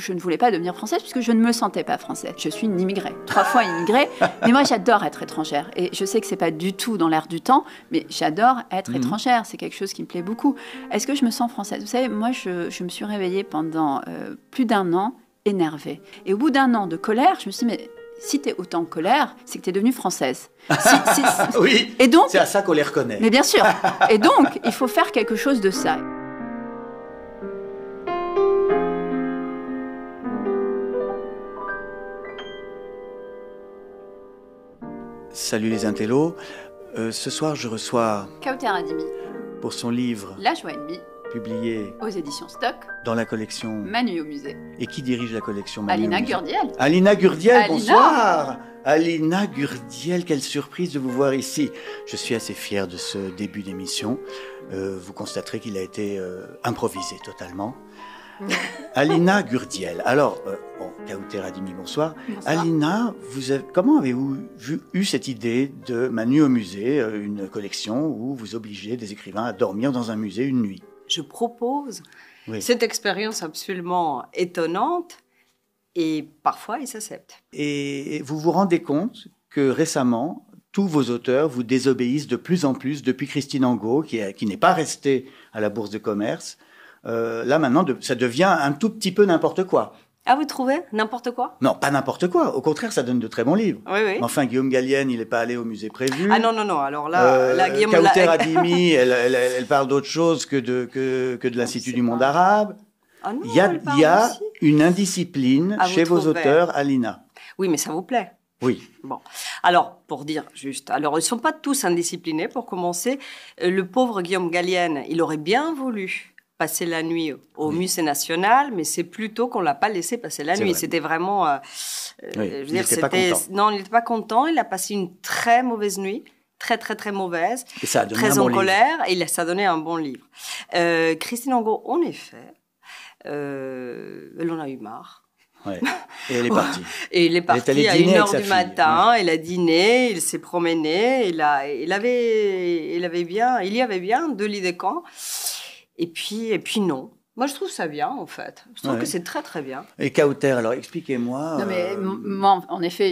je ne voulais pas devenir française puisque je ne me sentais pas française. Je suis une immigrée, 3 fois immigrée, mais moi j'adore être étrangère. Et je sais que c'est pas du tout dans l'air du temps, mais j'adore être étrangère, c'est quelque chose qui me plaît beaucoup. Est-ce que je me sens française? Vous savez, moi je me suis réveillée pendant plus d'1 an énervée. Et au bout d'1 an de colère, je me suis dit, mais si t'es autant en colère, c'est que t'es devenue française. Oui, et donc, c'est à ça qu'on les reconnaît. Mais bien sûr. Et donc, il faut faire quelque chose de ça. Salut les intellos. Ce soir, je reçois Kawther Adimi pour son livre La joie et demie, publié aux éditions Stock, dans la collection Ma nuit au musée. Et qui dirige la collection Ma nuit au Alina musée? Gurdiel. Alina Gurdiel, Alina. bonsoir. Alina Gurdiel, quelle surprise de vous voir ici. Je suis assez fier de ce début d'émission. Vous constaterez qu'il a été improvisé totalement. Alina Gurdiel. Alors, Kawther Adimi, bonsoir. Bonsoir. Alina, comment avez-vous eu cette idée de Ma nuit au musée, une collection où vous obligez des écrivains à dormir dans un musée une nuit? Je propose Oui. cette expérience absolument étonnante et parfois ils s'acceptent. Et vous vous rendez compte que récemment, tous vos auteurs vous désobéissent de plus en plus depuis Christine Angot, qui n'est pas restée à la Bourse de commerce. Là, maintenant, ça devient un tout petit peu n'importe quoi. Ah, vous trouvez n'importe quoi? Non, pas n'importe quoi. Au contraire, ça donne de très bons livres. Oui, oui. Enfin, Guillaume Gallienne, il n'est pas allé au musée prévu. Ah non, non, non. Alors là, Guillaume... Kawther Adimi, elle parle d'autre chose que de l'Institut du monde arabe. Ah non, Il y a aussi. une indiscipline Ah, vous chez vos trouvez? auteurs, Alina. Oui, mais ça vous plaît? Oui. Bon. Alors, pour dire juste, alors ils ne sont pas tous indisciplinés, pour commencer. Le pauvre Guillaume Gallienne, il aurait bien voulu passer la nuit au Musée national, mais c'est plutôt qu'on l'a pas laissé passer la nuit. Vrai. C'était vraiment... Il n'était pas content. Non, il n'était pas content. Il a passé une très mauvaise nuit. Très, très, très mauvaise. Et ça a donné très un en bon livre. colère. Et ça a donné un bon livre. Christine Angot, en effet, elle en a eu marre. Ouais. Et elle est partie. Et il est parti allée à dîner 1h avec sa du fille. matin, il a dîné, il s'est promené, il y avait bien 2 lits de camp. Et puis non. Moi, je trouve ça bien, en fait. Je trouve que c'est très, très bien. Et Kawther, alors expliquez-moi. Non, mais moi, en effet,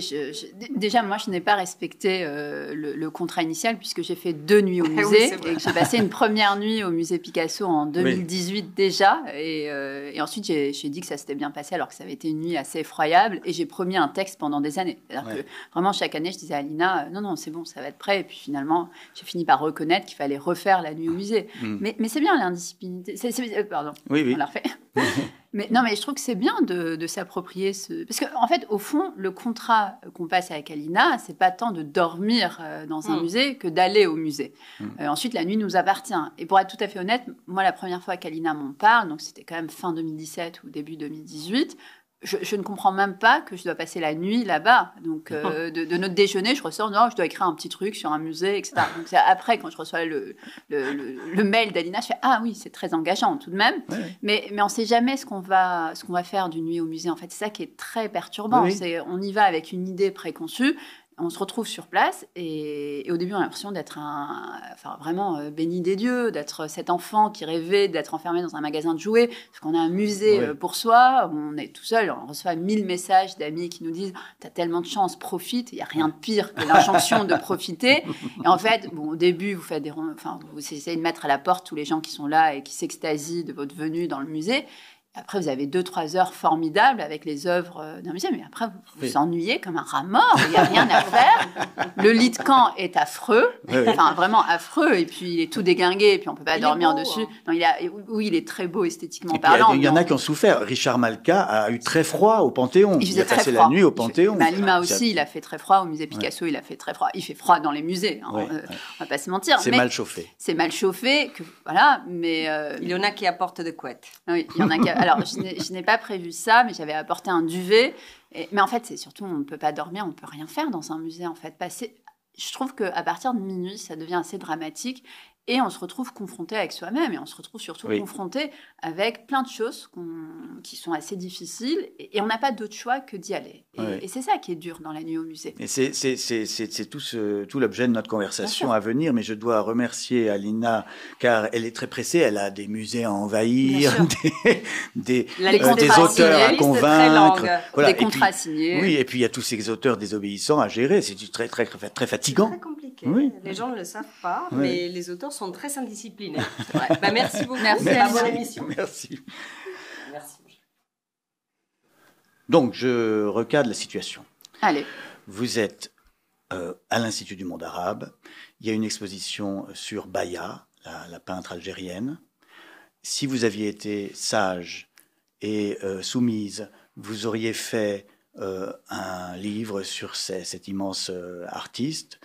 déjà, moi, je n'ai pas respecté le contrat initial puisque j'ai fait 2 nuits au musée. Oui, c'est vrai. Et que j'ai passé une première nuit au musée Picasso en 2018 déjà. Et ensuite, j'ai dit que ça s'était bien passé alors que ça avait été une nuit assez effroyable. Et j'ai promis un texte pendant des années. C'est-à-dire que vraiment, chaque année, je disais à Alina, non, c'est bon, ça va être prêt. Et puis finalement, j'ai fini par reconnaître qu'il fallait refaire la nuit au musée. Mais c'est bien l'indiscipline. Pardon. Oui. On l'a refait. Mais je trouve que c'est bien de s'approprier ce... Parce qu'en fait, au fond, le contrat qu'on passe avec Alina, c'est pas tant de dormir dans un musée que d'aller au musée. Ensuite, la nuit nous appartient. Et pour être tout à fait honnête, moi, la première fois qu'Alina m'en parle, donc c'était quand même fin 2017 ou début 2018, je ne comprends même pas que je dois passer la nuit là-bas. Donc, de notre déjeuner, je ressors, non, je dois écrire un petit truc sur un musée, etc. Donc, c'est après, quand je reçois le mail d'Alina, je fais, ah oui, c'est très engageant tout de même. Ouais. Mais on ne sait jamais ce qu'on va faire d'une nuit au musée. En fait, c'est ça qui est très perturbant. Oui. On y va avec une idée préconçue. On se retrouve sur place et au début, on a l'impression d'être vraiment béni des dieux, d'être cet enfant qui rêvait d'être enfermé dans un magasin de jouets, parce qu'on a un musée pour soi, on est tout seul, on reçoit 1000 messages d'amis qui nous disent « T'as tellement de chance, profite », il n'y a rien de pire que l'injonction de profiter. Et en fait, au début, vous essayez de mettre à la porte tous les gens qui sont là et qui s'extasient de votre venue dans le musée. Après, vous avez 2-3 heures formidables avec les œuvres d'un musée, mais après, vous vous ennuyez comme un rat mort, il n'y a rien à faire. Le lit de camp est affreux, enfin vraiment affreux, et puis il est tout déglingué, et puis on ne peut pas dormir dessus. Non, il est très beau esthétiquement parlant. Il y en a qui ont souffert. Richard Malka a eu très froid au Panthéon. Il a passé la nuit au Panthéon. Lima aussi, il a fait très froid. Au musée Picasso, il a fait très froid. Il fait froid dans les musées, on ne va pas se mentir. C'est mal chauffé. C'est mal chauffé, voilà, mais... Il y en a qui apportent des couettes. Oui, il y en a qui... Alors, je n'ai pas prévu ça, mais j'avais apporté un duvet. Mais en fait, c'est surtout, on ne peut pas dormir, on ne peut rien faire dans un musée, en fait. Je trouve qu'à partir de minuit, ça devient assez dramatique. Et on se retrouve confronté avec soi-même et on se retrouve surtout confronté avec plein de choses qui sont assez difficiles et on n'a pas d'autre choix que d'y aller. Et c'est ça qui est dur dans la nuit au musée. Et c'est tout l'objet de notre conversation à venir, mais je dois remercier Alina car elle est très pressée, elle a des musées à envahir, des auteurs à convaincre. Voilà. Des contrats signés. Oui, et puis il y a tous ces auteurs désobéissants à gérer, c'est très, très, très fatigant. C'est très compliqué, les gens ne le savent pas, mais les auteurs sont très indisciplinés. Merci beaucoup. Merci à votre émission. Merci. Donc, je recadre la situation. Allez. Vous êtes à l'Institut du monde arabe. Il y a une exposition sur Baya, la peintre algérienne. Si vous aviez été sage et soumise, vous auriez fait un livre sur cet immense artiste.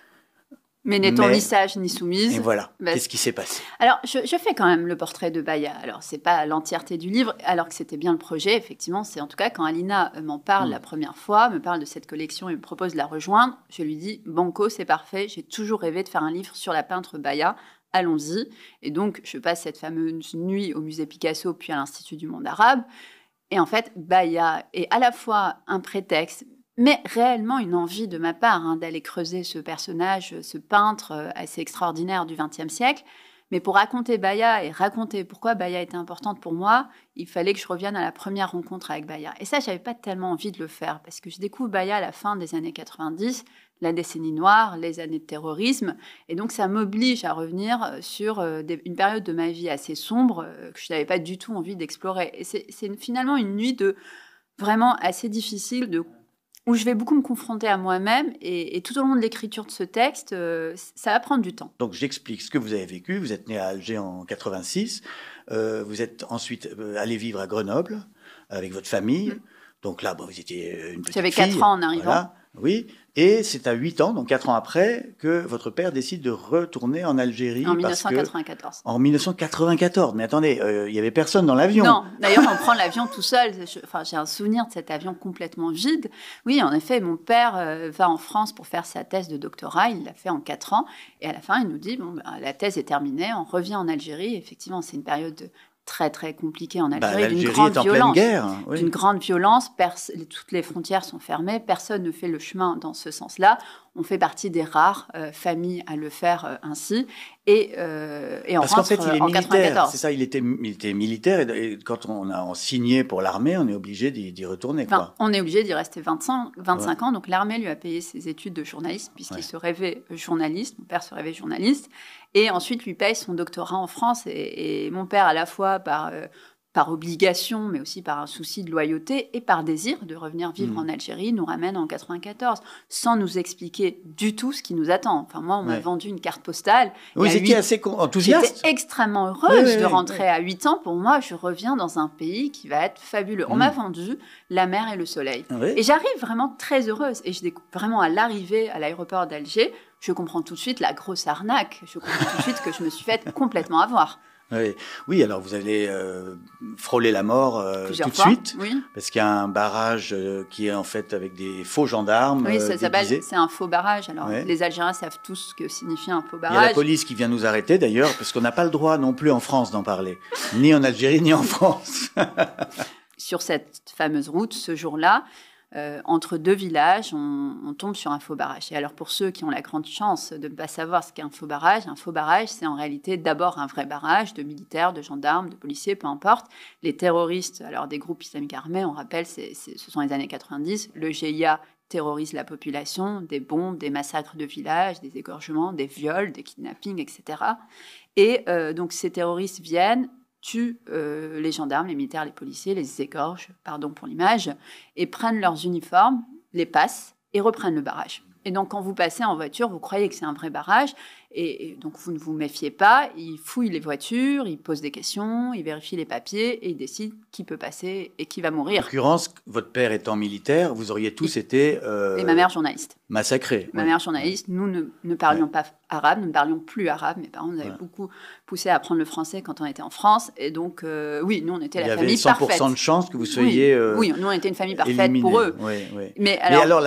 Mais n'étant ni sage ni soumise. Et voilà. Qu'est-ce qui s'est passé? Alors, je fais quand même le portrait de Baya. Alors, c'est pas l'entièreté du livre, alors que c'était bien le projet. Effectivement, c'est en tout cas quand Alina m'en parle la première fois, me parle de cette collection et me propose de la rejoindre, je lui dis banco, c'est parfait. J'ai toujours rêvé de faire un livre sur la peintre Baya. Allons-y. Et donc, je passe cette fameuse nuit au musée Picasso, puis à l'Institut du monde arabe. Et en fait, Baya est à la fois un prétexte, mais réellement une envie de ma part d'aller creuser ce personnage, ce peintre assez extraordinaire du XXe siècle. Mais pour raconter Baya et raconter pourquoi Baya était importante pour moi, il fallait que je revienne à la première rencontre avec Baya. Et ça, j'avais pas tellement envie de le faire parce que je découvre Baya à la fin des années 90, la décennie noire, les années de terrorisme. Et donc, ça m'oblige à revenir sur une période de ma vie assez sombre que je n'avais pas du tout envie d'explorer. Et c'est finalement une nuit vraiment assez difficile où je vais beaucoup me confronter à moi-même et tout au long de l'écriture de ce texte, ça va prendre du temps. Donc j'explique ce que vous avez vécu. Vous êtes né à Alger en 86. Vous êtes ensuite allé vivre à Grenoble avec votre famille. Donc là, vous étiez une petite fille. J'avais 4 ans en arrivant. Voilà. Oui, et c'est à 8 ans, donc 4 ans après, que votre père décide de retourner en Algérie. En 1994. En 1994, mais attendez, il n'y avait personne dans l'avion. Non, d'ailleurs on prend l'avion tout seul. J'ai un souvenir de cet avion complètement vide. Oui, en effet, mon père va en France pour faire sa thèse de doctorat, il l'a fait en 4 ans, et à la fin il nous dit, la thèse est terminée, on revient en Algérie. Effectivement, c'est une période très très compliqué en Algérie, d'une grande violence. Guerre, oui. D'une grande violence, toutes les frontières sont fermées, personne ne fait le chemin dans ce sens-là. On fait partie des rares familles à le faire ainsi. Et on Parce qu'en rentre fait, il est en militaire, 94. c'est ça, il était militaire et quand on a signé pour l'armée, on est obligé d'y retourner. Quoi. On est obligé d'y rester 25 ans. Donc l'armée lui a payé ses études de journaliste puisqu'il se rêvait journaliste. Mon père se rêvait journaliste. Et ensuite lui paye son doctorat en France. Et mon père, à la fois par obligation, mais aussi par un souci de loyauté et par désir de revenir vivre en Algérie, nous ramène en 94, sans nous expliquer du tout ce qui nous attend. Enfin, moi, on m'a vendu une carte postale. Oui, c'était assez enthousiaste. J'étais extrêmement heureuse de rentrer à 8 ans. Pour moi, je reviens dans un pays qui va être fabuleux. On m'a vendu la mer et le soleil. Et j'arrive vraiment très heureuse. Et je découvre vraiment à l'arrivée à l'aéroport d'Alger, je comprends tout de suite la grosse arnaque. Je comprends tout de suite que je me suis faite complètement avoir. Oui, alors vous allez frôler la mort tout de suite, parce qu'il y a un barrage qui est en fait avec des faux gendarmes. Oui, ça s'appelle, c'est un faux barrage. Alors les Algériens savent tous ce que signifie un faux barrage. Il y a la police qui vient nous arrêter d'ailleurs, parce qu'on n'a pas le droit non plus en France d'en parler, ni en Algérie ni en France. Sur cette fameuse route, ce jour-là, entre deux villages, on tombe sur un faux barrage. Et alors pour ceux qui ont la grande chance de ne pas savoir ce qu'est un faux barrage, c'est en réalité d'abord un vrai barrage de militaires, de gendarmes, de policiers, peu importe. Les terroristes, alors des groupes islamiques armés, on rappelle, ce sont les années 90, le GIA terrorise la population, des bombes, des massacres de villages, des égorgements, des viols, des kidnappings, etc. Et donc ces terroristes viennent, tuent les gendarmes, les militaires, les policiers, les égorgent, pardon pour l'image, et prennent leurs uniformes, les passent et reprennent le barrage. Et donc, quand vous passez en voiture, vous croyez que c'est un vrai barrage, et donc vous ne vous méfiez pas, ils fouillent les voitures, ils posent des questions, ils vérifient les papiers, et ils décident qui peut passer et qui va mourir. En l'occurrence, votre père étant militaire, vous auriez tous été... Et ma mère journaliste. Massacrés. Ma mère journaliste, nous ne parlions pas arabe, nous ne parlions plus arabe. Mes parents nous avaient beaucoup poussé à apprendre le français quand on était en France. Et donc, oui, nous, on était la famille parfaite. Il y avait 100% de chances que vous soyiez oui, nous, on était une famille parfaite éliminés. pour eux. Mais alors,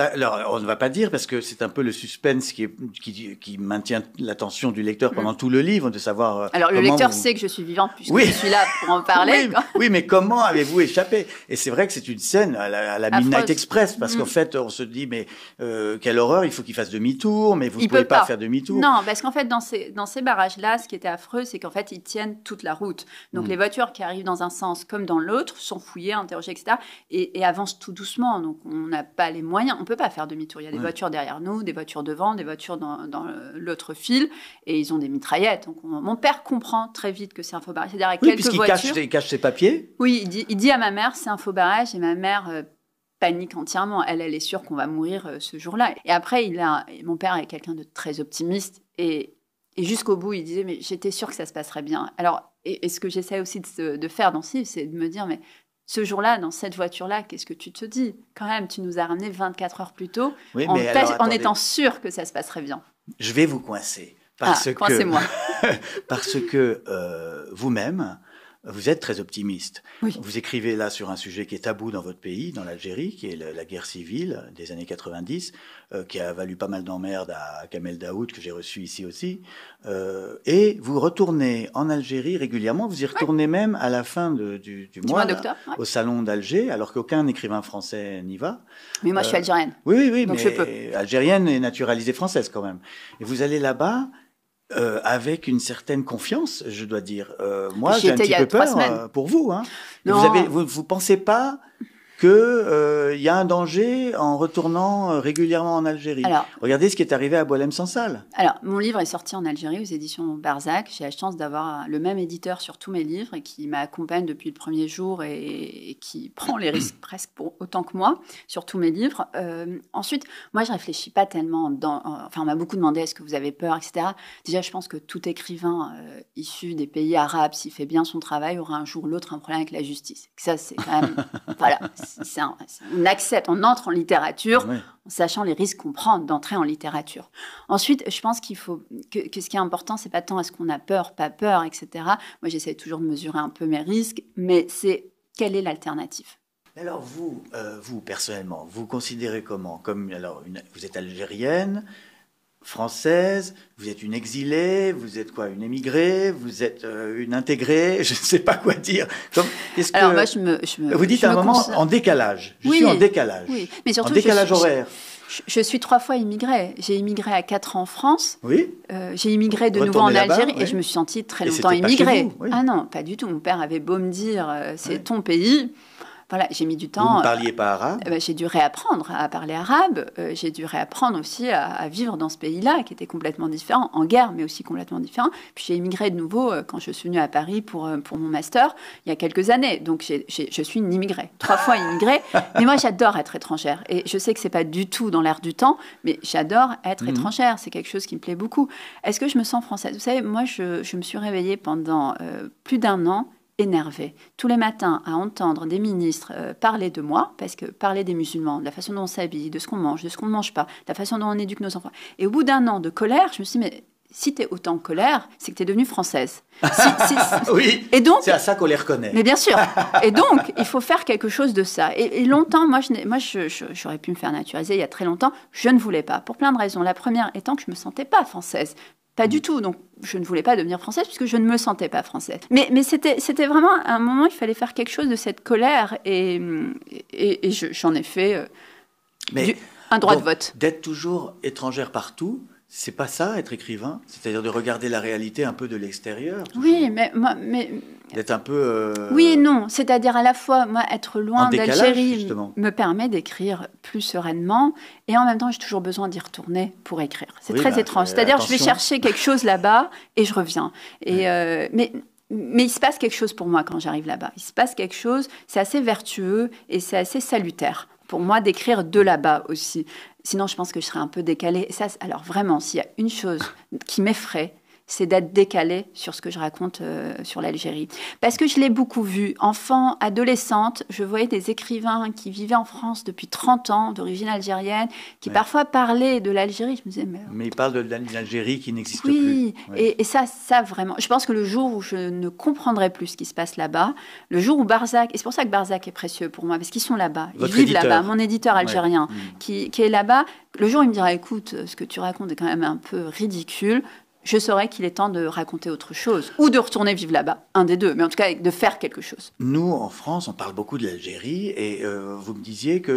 on ne va pas dire, parce que c'est un peu le suspense qui maintient la l'attention du lecteur pendant tout le livre, de savoir... Alors, le lecteur sait que je suis vivante puisque je suis là pour en parler. Oui, mais comment avez-vous échappé? Et c'est vrai que c'est une scène à la Midnight Express, parce qu'en fait, on se dit, mais quelle horreur, il faut qu'il fasse demi-tour, mais vous ne pouvez pas faire demi-tour. Non, parce qu'en fait, dans ces barrages-là, ce qui était affreux, c'est qu'en fait, ils tiennent toute la route. Donc, les voitures qui arrivent dans un sens comme dans l'autre sont fouillées, interrogées, etc. Et avancent tout doucement. Donc, on n'a pas les moyens. On ne peut pas faire demi-tour. Il y a des voitures derrière nous, des voitures devant, des voitures dans l'autre fil. Et ils ont des mitraillettes. Donc, mon père comprend très vite que c'est un faux barrage. C'est-à-dire, avec quelques voitures... Il cache ses papiers. Oui, il dit à ma mère, c'est un faux barrage. Et ma mère... panique entièrement. Elle est sûre qu'on va mourir ce jour-là. Et après, mon père est quelqu'un de très optimiste. Et jusqu'au bout, il disait, mais j'étais sûre que ça se passerait bien. Alors, et ce que j'essaie aussi de faire dans ce livre, c'est de me dire, mais ce jour-là, dans cette voiture-là, qu'est-ce que tu te dis? Quand même, tu nous as ramenés 24 heures plus tôt, oui, en étant sûr que ça se passerait bien. Je vais vous coincer. Coincez-moi. Parce que vous-même... Vous êtes très optimiste. Oui. Vous écrivez là sur un sujet qui est tabou dans votre pays, dans l'Algérie, qui est la guerre civile des années 90, qui a valu pas mal d'emmerdes à Kamel Daoud, que j'ai reçu ici aussi. Et vous retournez en Algérie régulièrement. Vous y retournez même à la fin du mois d'octobre, au salon d'Alger, alors qu'aucun écrivain français n'y va. Mais moi, je suis algérienne. Oui, donc mais je peux. Algérienne et naturalisée française quand même. Et vous allez là-bas... avec une certaine confiance, je dois dire. Moi, j'ai un petit peu peur pour vous. Hein. Vous pensez pas qu'il y a un danger en retournant régulièrement en Algérie? Regardez ce qui est arrivé à Boualem Sansal. Alors, mon livre est sorti en Algérie aux éditions Barzac. J'ai la chance d'avoir le même éditeur sur tous mes livres et qui m'accompagne depuis le premier jour et qui prend les risques presque autant que moi sur tous mes livres. Ensuite, moi, je réfléchis pas tellement. On m'a beaucoup demandé est-ce que vous avez peur, etc. Déjà, je pense que tout écrivain issu des pays arabes, s'il fait bien son travail, aura un jour ou l'autre un problème avec la justice. Ça, c'est quand même... voilà. On accepte, on entre en littérature en sachant les risques qu'on prend d'entrer en littérature. Ensuite, je pense qu'il faut que ce qui est important, c'est pas tant est-ce qu'on a peur, pas peur, etc. Moi, j'essaie toujours de mesurer un peu mes risques, mais c'est quelle est l'alternative. Alors vous personnellement, vous considérez comment? Vous êtes algérienne, française, vous êtes une exilée, vous êtes quoi, une émigrée, vous êtes une intégrée, je ne sais pas quoi dire. Alors moi, vous dites à un moment en décalage. Je suis en décalage. Oui, mais surtout en décalage horaire. Je suis 3 fois immigrée. J'ai immigré à 4 ans en France. Oui. J'ai immigré de nouveau en Algérie et je me suis sentie très longtemps immigrée. Ah non, pas du tout. Mon père avait beau me dire c'est ton pays. Voilà, j'ai mis du temps. Vous ne parliez pas arabe? J'ai dû réapprendre à parler arabe. J'ai dû réapprendre aussi à vivre dans ce pays-là, qui était complètement différent, en guerre, mais aussi complètement différent. Puis j'ai immigré de nouveau quand je suis venue à Paris pour mon master, il y a quelques années. Donc je suis une immigrée, 3 fois immigrée. Mais moi, j'adore être étrangère. Et je sais que ce n'est pas du tout dans l'air du temps, mais j'adore être étrangère. C'est quelque chose qui me plaît beaucoup. Est-ce que je me sens française? Vous savez, moi, je me suis réveillée pendant plus d'1 an énervée. Tous les matins, à entendre des ministres parler de moi, parce que parler des musulmans, de la façon dont on s'habille, de ce qu'on mange, de ce qu'on ne mange pas, de la façon dont on éduque nos enfants. Et au bout d'1 an de colère, je me suis dit, mais si tu es autant en colère, c'est que tu es devenue française. Oui, et donc, c'est à ça qu'on les reconnaît. Mais bien sûr. Et donc, il faut faire quelque chose de ça. Et longtemps, j'aurais pu me faire naturaliser il y a très longtemps. Je ne voulais pas, pour plein de raisons. La première étant que je ne me sentais pas française. Pas du tout. Donc, je ne voulais pas devenir française puisque je ne me sentais pas française. Mais c'était vraiment un moment, il fallait faire quelque chose de cette colère et j'en ai fait un droit de vote. D'être toujours étrangère partout, c'est pas ça, être écrivain? C'est-à-dire de regarder la réalité un peu de l'extérieur? Oui, mais d'être un peu... Oui et non. C'est-à-dire à la fois, moi, être loin d'Algérie me permet d'écrire plus sereinement et en même temps, j'ai toujours besoin d'y retourner pour écrire. C'est très étrange. C'est-à-dire, je vais chercher quelque chose là-bas et je reviens. Et, mais il se passe quelque chose pour moi quand j'arrive là-bas. Il se passe quelque chose, c'est assez vertueux et c'est assez salutaire pour moi d'écrire de là-bas aussi. Sinon, je pense que je serais un peu décalée. Et ça, alors vraiment, s'il y a une chose qui m'effraie, c'est d'être décalée sur ce que je raconte sur l'Algérie. Parce que je l'ai beaucoup vu. Enfant, adolescente, je voyais des écrivains qui vivaient en France depuis 30 ans, d'origine algérienne, qui parfois parlaient de l'Algérie. Je me disais, mais ils parlent d'une Algérie qui n'existe plus. Oui, et ça vraiment, je pense que le jour où je ne comprendrai plus ce qui se passe là-bas, le jour où Barzac, et c'est pour ça que Barzac est précieux pour moi, parce qu'ils sont là-bas, ils vivent là-bas, mon éditeur algérien qui est là-bas, le jour où il me dira, écoute, ce que tu racontes est quand même un peu ridicule, je saurais qu'il est temps de raconter autre chose, ou de retourner vivre là-bas, un des deux, mais en tout cas de faire quelque chose. Nous, en France, on parle beaucoup de l'Algérie, et vous me disiez que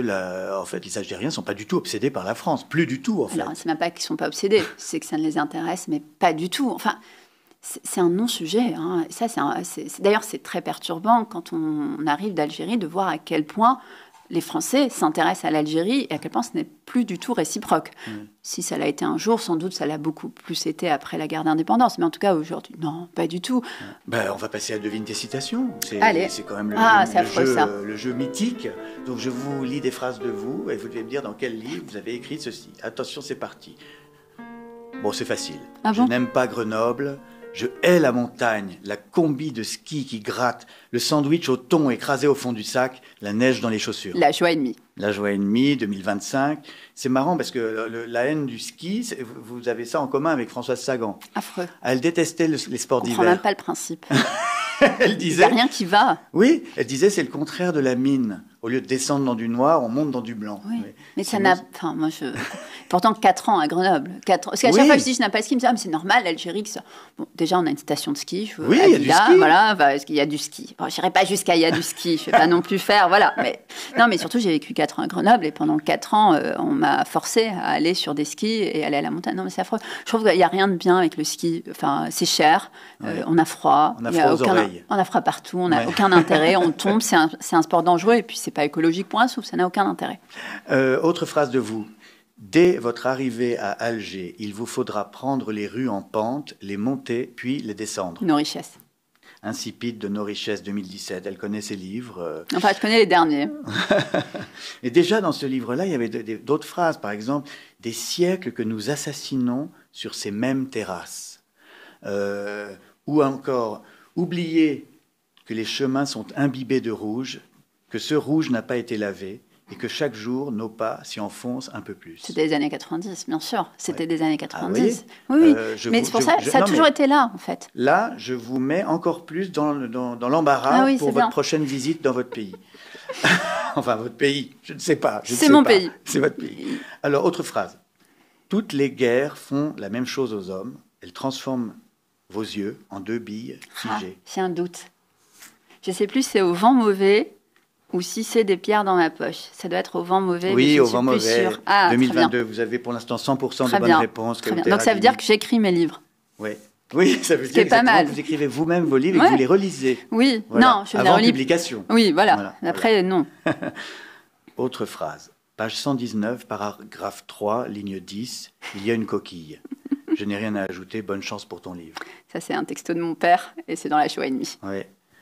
en fait, les Algériens ne sont pas du tout obsédés par la France, plus du tout, en fait. Alors, c'est même pas qu'ils ne sont pas obsédés, c'est que ça ne les intéresse, mais pas du tout. Enfin, c'est un non-sujet. Hein. Ça, d'ailleurs, c'est très perturbant quand on arrive d'Algérie de voir à quel point les Français s'intéressent à l'Algérie et à quel point ce n'est plus du tout réciproque. Si ça l'a été un jour, sans doute ça l'a beaucoup plus été après la guerre d'indépendance. Mais en tout cas, aujourd'hui, non, pas du tout. On va passer à Devine tes citations. Allez. C'est quand même le jeu mythique. Donc je vous lis des phrases de vous et vous devez me dire dans quel livre vous avez écrit ceci. Attention, c'est parti. Bon, c'est facile. Je n'aime pas Grenoble. Je hais la montagne, la combi de ski qui gratte, le sandwich au thon écrasé au fond du sac, la neige dans les chaussures. La joie et demie. La joie et demie, 2025. C'est marrant parce que la haine du ski, vous avez ça en commun avec Françoise Sagan. Affreux. Elle détestait les sports d'hiver. Je ne comprends même pas le principe. Elle disait... Il n'y a rien qui va. Oui, elle disait c'est le contraire de la mine. Au lieu de descendre dans du noir, on monte dans du blanc. Oui. Mais ça n'a... Enfin, moi, Pourtant, 4 ans à Grenoble. Parce qu'à chaque fois que je dis je n'aime pas le ski, je me dis mais c'est normal, l'Algérie. Ça... Bon, déjà, on a une station de ski. Oui, il y a du ski. Voilà, parce qu'il y a du ski. Bon, je n'irai pas jusqu'à il y a du ski. Je ne vais pas non plus faire. Voilà. Mais surtout, j'ai vécu 4 ans à Grenoble et pendant 4 ans, on m'a forcé à aller sur des skis et aller à la montagne. Non, mais c'est affreux. Je trouve qu'il n'y a rien de bien avec le ski. Enfin, c'est cher. On a froid. On a froid aux oreilles. On a froid partout. On n'a aucun intérêt. On tombe. C'est un sport dangereux et puis c'est pas écologique pour un souffle. Ça n'a aucun intérêt. Autre phrase de vous. Dès votre arrivée à Alger, il vous faudra prendre les rues en pente, les monter, puis les descendre. Nos richesses. Insipide de Nos richesses 2017. Elle connaît ses livres. Enfin, je connais les derniers. Et déjà, dans ce livre-là, il y avait d'autres phrases. Par exemple, des siècles que nous assassinons sur ces mêmes terrasses. Ou encore, oubliez que les chemins sont imbibés de rouge, que ce rouge n'a pas été lavé, et que chaque jour, nos pas s'y enfoncent un peu plus. C'était des années 90, bien sûr. C'était des années 90. Ah, oui. Mais c'est pour ça, ça a toujours été là, en fait. Là, je vous mets encore plus dans l'embarras pour votre prochaine visite dans votre pays. Enfin, votre pays, je ne sais pas. C'est mon pays. C'est votre pays. Alors, autre phrase. Toutes les guerres font la même chose aux hommes. Elles transforment vos yeux en 2 billes figées. J'ai un doute. Je ne sais plus si c'est au vent mauvais ou si c'est des pierres dans ma poche. Ça doit être au vent mauvais. Oui, au vent mauvais. Sûre. Ah, 2022, vous avez pour l'instant 100% de bonnes réponses. Donc ça veut dire que j'écris mes livres. Oui, ça veut dire que vous écrivez vous-même vos livres et que vous les relisez. Oui, voilà. Non, je avant publication. Oui, voilà. Après, non. Autre phrase. Page 119, paragraphe 3, ligne 10. Il y a une coquille. Je n'ai rien à ajouter. Bonne chance pour ton livre. Ça, c'est un texto de mon père et c'est dans la joie et demie. Oui.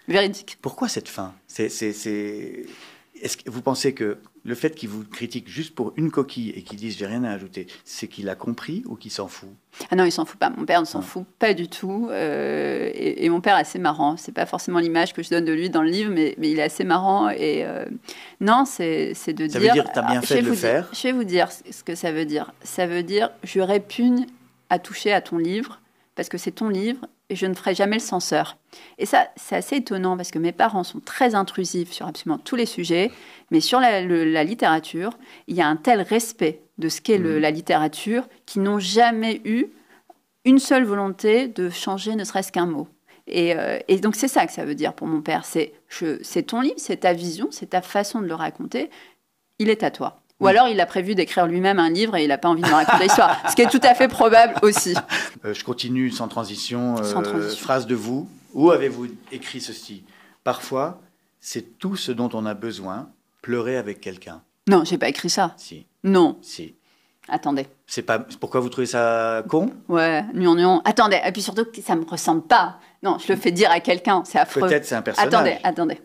Véridique. Pourquoi cette fin ? Est-ce que vous pensez que le fait qu'il vous critique juste pour une coquille et qu'il dise j'ai rien à ajouter, c'est qu'il a compris ou qu'il s'en fout ? Ah non, il s'en fout pas. Mon père ne s'en fout pas du tout. Et mon père est assez marrant. C'est pas forcément l'image que je donne de lui dans le livre, mais il est assez marrant. Et non, c'est de dire. Ça veut dire que tu as bien fait de le faire. Je vais vous dire ce que ça veut dire. Ça veut dire je répugne à toucher à ton livre parce que c'est ton livre. Et je ne ferai jamais le censeur. Et ça, c'est assez étonnant parce que mes parents sont très intrusifs sur absolument tous les sujets, mais sur la littérature, il y a un tel respect de ce qu'est la littérature qu'ils n'ont jamais eu une seule volonté de changer ne serait-ce qu'un mot. Et donc c'est ça que ça veut dire pour mon père. C'est ton livre, c'est ta vision, c'est ta façon de le raconter, il est à toi. Ou alors, il a prévu d'écrire lui-même un livre et il n'a pas envie de me raconter l'histoire. Ce qui est tout à fait probable aussi. Je continue sans transition. Phrase de vous. Où avez-vous écrit ceci ? Parfois, c'est tout ce dont on a besoin, pleurer avec quelqu'un. Non, j'ai pas écrit ça. Si. Non. Si. Attendez. C'est pas... Pourquoi vous trouvez ça con ? Ouais, non. Attendez. Et puis surtout, ça me ressemble pas. Non, je le fais dire à quelqu'un. C'est affreux. Peut-être c'est un personnage. Attendez.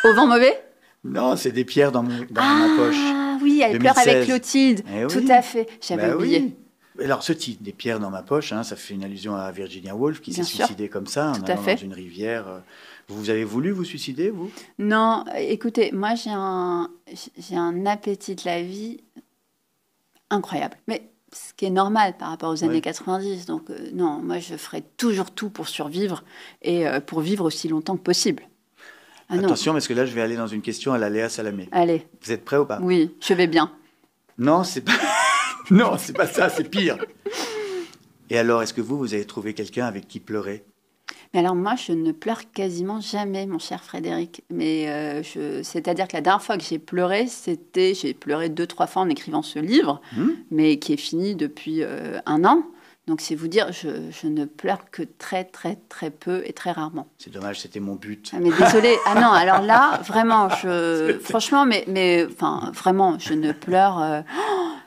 Au vent mauvais ? Non, c'est des pierres dans ma poche. Ah oui, elle 2016. pleure avec Clotilde. Tout à fait. J'avais oublié. Oui. Alors, ce titre, des pierres dans ma poche, ça fait une allusion à Virginia Woolf qui s'est suicidée comme ça, en allant dans une rivière. Vous avez voulu vous suicider, vous ? Non, écoutez, moi j'ai un appétit de la vie incroyable. Mais ce qui est normal par rapport aux années 90. Donc non, moi je ferai toujours tout pour survivre et pour vivre aussi longtemps que possible. Attention, parce que là, je vais aller dans une question à la Léa Salamé. Allez. Vous êtes prêts ou pas ? Oui, je vais bien. Non, c'est pas... Non, c'est pas ça, c'est pire. Et alors, est-ce que vous avez trouvé quelqu'un avec qui pleurer? Mais alors moi, je ne pleure quasiment jamais, mon cher Frédéric. Mais c'est-à-dire que la dernière fois que j'ai pleuré, j'ai pleuré 2-3 fois en écrivant ce livre, mais qui est fini depuis 1 an. Donc c'est vous dire, je ne pleure que très, très, très peu et très rarement. C'est dommage, c'était mon but. Ah, mais désolé. Ah non, alors là, vraiment, franchement, enfin, vraiment, je ne pleure.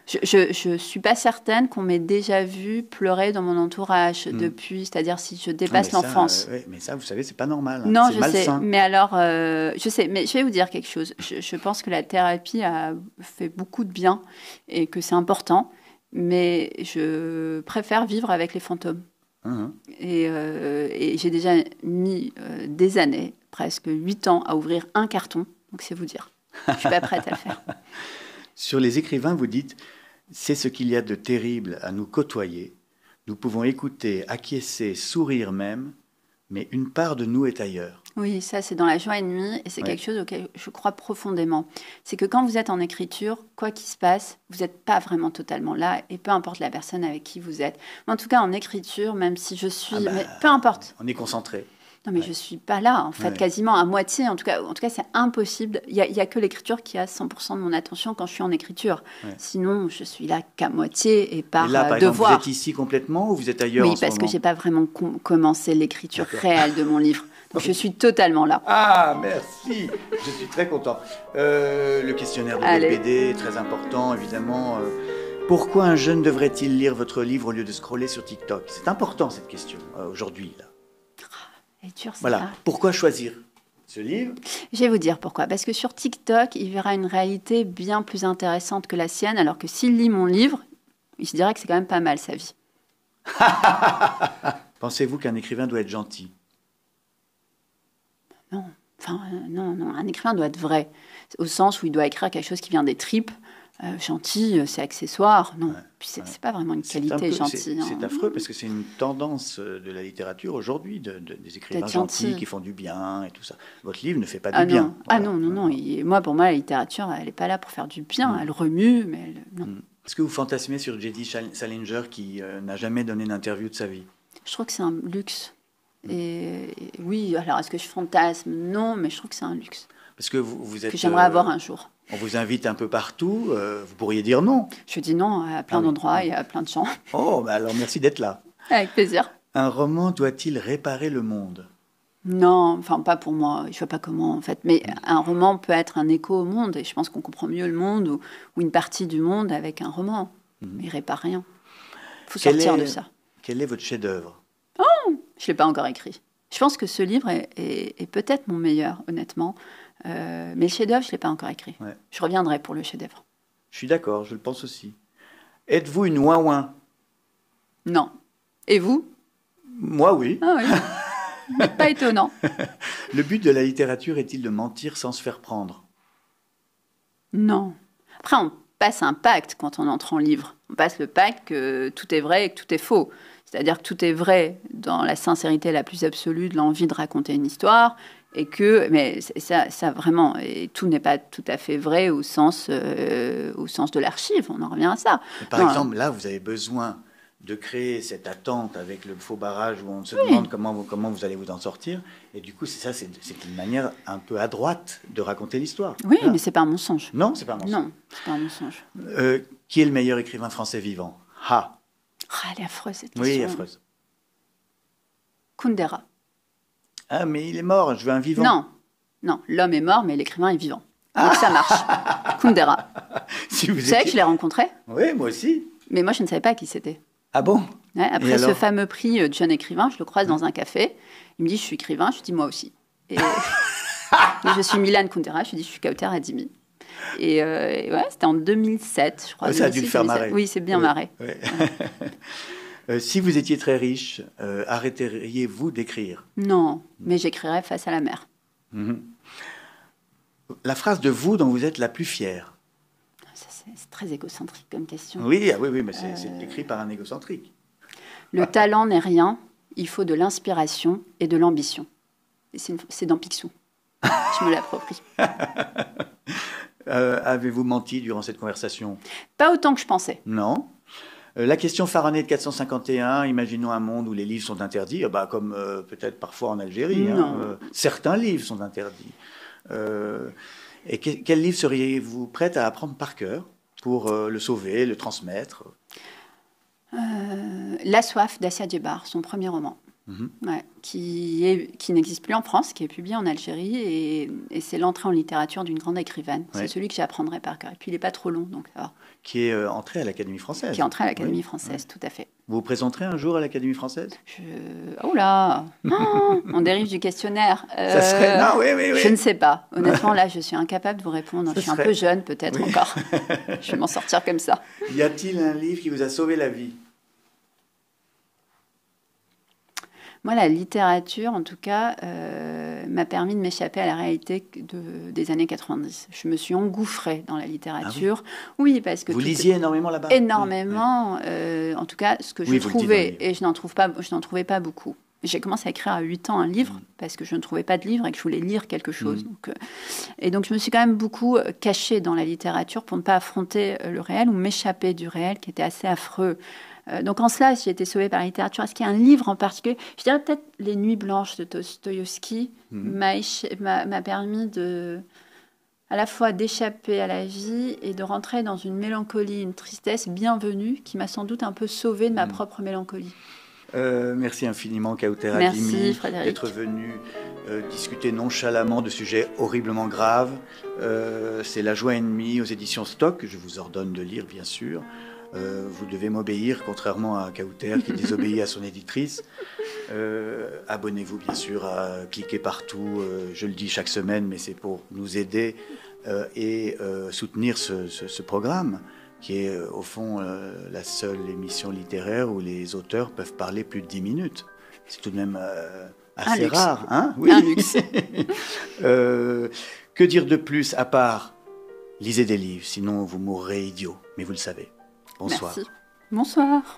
Je suis pas certaine qu'on m'ait déjà vu pleurer dans mon entourage depuis, c'est-à-dire si je dépasse l'enfance. Ouais, mais ça, vous savez, c'est pas normal. Non, c'est je malsain. sais. Mais alors, je sais. Mais je vais vous dire quelque chose. Je pense que la thérapie a fait beaucoup de bien et que c'est important. Mais je préfère vivre avec les fantômes. Et j'ai déjà mis des années, presque 8 ans, à ouvrir un carton. Donc c'est vous dire. Je suis pas prête à le faire. Sur les écrivains, vous dites, c'est ce qu'il y a de terrible à nous côtoyer. Nous pouvons écouter, acquiescer, sourire même, mais une part de nous est ailleurs. Oui, ça c'est dans La joie et nuit, et c'est quelque chose auquel je crois profondément. C'est que quand vous êtes en écriture, quoi qu'il se passe, vous n'êtes pas vraiment totalement là, et peu importe la personne avec qui vous êtes. Mais en tout cas, en écriture, même si je suis... mais peu importe. On est concentré. Non, mais je ne suis pas là, en fait, quasiment à moitié. En tout cas c'est impossible. Il y a que l'écriture qui a 100% de mon attention quand je suis en écriture. Sinon, je suis là qu'à moitié et par là, par devoir. exemple, vous êtes ici complètement ou vous êtes ailleurs en ce moment? Oui, parce que je n'ai pas vraiment commencé l'écriture réelle de mon livre. Donc, je suis totalement là. Ah, merci. Je suis très content. Le questionnaire de BD, très important, évidemment. Pourquoi un jeune devrait-il lire votre livre au lieu de scroller sur TikTok? C'est important, cette question, aujourd'hui, là. Elle est dure, voilà. Pourquoi choisir ce livre? Je vais vous dire pourquoi. Parce que sur TikTok, il verra une réalité bien plus intéressante que la sienne, alors que s'il lit mon livre, il se dirait que c'est quand même pas mal, sa vie. Pensez-vous qu'un écrivain doit être gentil? Non. Enfin, non. Un écrivain doit être vrai. Au sens où il doit écrire quelque chose qui vient des tripes. Gentil, c'est accessoire. Non, puis c'est pas vraiment une qualité, gentil. C'est affreux parce que c'est une tendance de la littérature aujourd'hui, des écrivains gentils qui font du bien et tout ça. Votre livre ne fait pas du bien. Voilà. Ah non. Moi, pour moi, la littérature, elle n'est pas là pour faire du bien. Elle remue, mais non. Est-ce que vous fantasmez sur J.D. Salinger qui n'a jamais donné d'interview de sa vie? Je trouve que c'est un luxe. Et oui, alors est-ce que je fantasme? Non, mais je trouve que c'est un luxe. Parce que vous êtes... Que j'aimerais avoir un jour. On vous invite un peu partout, vous pourriez dire non. Je dis non à plein d'endroits et à plein de gens. Oh, bah alors merci d'être là. Avec plaisir. Un roman doit-il réparer le monde? Non, enfin pas pour moi, je ne vois pas comment en fait. Mais un roman peut être un écho au monde et je pense qu'on comprend mieux le monde ou une partie du monde avec un roman. Mais il répare rien. Il faut sortir de ça. Quel est votre chef-d'œuvre? Oh, je ne l'ai pas encore écrit. Je pense que ce livre est peut-être mon meilleur, honnêtement. Mais le chef-d'œuvre, je ne l'ai pas encore écrit. Je reviendrai pour le chef-d'œuvre. Je suis d'accord, je le pense aussi. Êtes-vous une ouin-ouin? Non. Et vous? Moi, oui. Ah oui. Pas étonnant. Le but de la littérature est-il de mentir sans se faire prendre? Non. Après, on passe un pacte quand on entre en livre. On passe le pacte que tout est vrai et que tout est faux. C'est-à-dire que tout est vrai dans la sincérité la plus absolue de l'envie de raconter une histoire, mais ça vraiment, et tout n'est pas tout à fait vrai au sens de l'archive. On en revient à ça. Mais par exemple, là, vous avez besoin de créer cette attente avec le faux barrage où on se demande comment vous allez vous en sortir. Et du coup, c'est une manière un peu à droite de raconter l'histoire. Oui, mais c'est pas un mensonge. Non, c'est pas un mensonge. Non, c'est pas un mensonge. Qui est le meilleur écrivain français vivant? Elle est affreuse, cette question. Oui, affreuse. Kundera. Ah, mais il est mort, je veux un vivant. Non, l'homme est mort, mais l'écrivain est vivant. Donc ça marche. Kundera. Vous savez que je l'ai rencontré? Oui, moi aussi. Mais moi, je ne savais pas qui c'était. Ah bon? Après ce fameux prix de jeune écrivain, je le croise dans un café. Il me dit, je suis écrivain. Je lui dis, moi aussi. Et je suis Milan Kundera. Je lui dis, je suis Kauter Adimi. Et c'était en 2007, je crois. Ça a dû le faire marrer. Oui, c'est bien marré. Si vous étiez très riche, arrêteriez-vous d'écrire? Non, mais j'écrirais face à la mer. La phrase de vous dont vous êtes la plus fière? C'est très égocentrique comme question. Oui, mais c'est écrit par un égocentrique. Le talent n'est rien, il faut de l'inspiration et de l'ambition. C'est dans Picsou. Je me l'approprie. Avez-vous menti durant cette conversation? Pas autant que je pensais. Non. La question pharaonique de 451, imaginons un monde où les livres sont interdits, comme peut-être parfois en Algérie. Certains livres sont interdits. Et quel livre seriez-vous prête à apprendre par cœur pour le sauver, le transmettre? La soif d'Assia Djebar, son premier roman. Qui n'existe plus en France, qui est publié en Algérie, et c'est l'entrée en littérature d'une grande écrivaine. C'est celui que j'apprendrai par cœur. Et puis il n'est pas trop long, donc ça va. Qui est entré à l'Académie française. Qui est entré à l'Académie française, tout à fait. Vous vous présenterez un jour à l'Académie française? Oh là on dérive du questionnaire. Ça serait... Non, oui. Je ne sais pas. Honnêtement, là, je suis incapable de vous répondre. Je suis un peu jeune, peut-être encore. Je vais m'en sortir comme ça. Y a-t-il un livre qui vous a sauvé la vie? Moi, la littérature, en tout cas, m'a permis de m'échapper à la réalité des années 90. Je me suis engouffrée dans la littérature. Ah oui, parce que... Vous lisiez énormément là-bas? Énormément. En tout cas, ce que je trouvais, et je n'en trouvais pas beaucoup. J'ai commencé à écrire à 8 ans un livre, parce que je ne trouvais pas de livre et que je voulais lire quelque chose. Donc je me suis quand même beaucoup cachée dans la littérature pour ne pas affronter le réel ou m'échapper du réel qui était assez affreux. Donc en cela, j'ai été sauvée par la littérature. Est-ce qu'il y a un livre en particulier? Je dirais peut-être Les Nuits blanches de Dostoïevski m'a permis à la fois d'échapper à la vie et de rentrer dans une mélancolie, une tristesse bienvenue qui m'a sans doute un peu sauvée de ma propre mélancolie. Merci infiniment, Kauter Adimi, d'être venu discuter nonchalamment de sujets horriblement graves. C'est La joie ennemie aux éditions Stock, que je vous ordonne de lire, bien sûr. Vous devez m'obéir, contrairement à Kauter qui désobéit à son éditrice. Abonnez-vous, bien sûr, cliquez partout. Je le dis chaque semaine, mais c'est pour nous aider et soutenir ce programme, qui est au fond la seule émission littéraire où les auteurs peuvent parler plus de 10 minutes. C'est tout de même assez rare. Hein? Oui. Un luxe. Que dire de plus à part lisez des livres, sinon vous mourrez idiot. Mais vous le savez. Bonsoir. Merci. Bonsoir.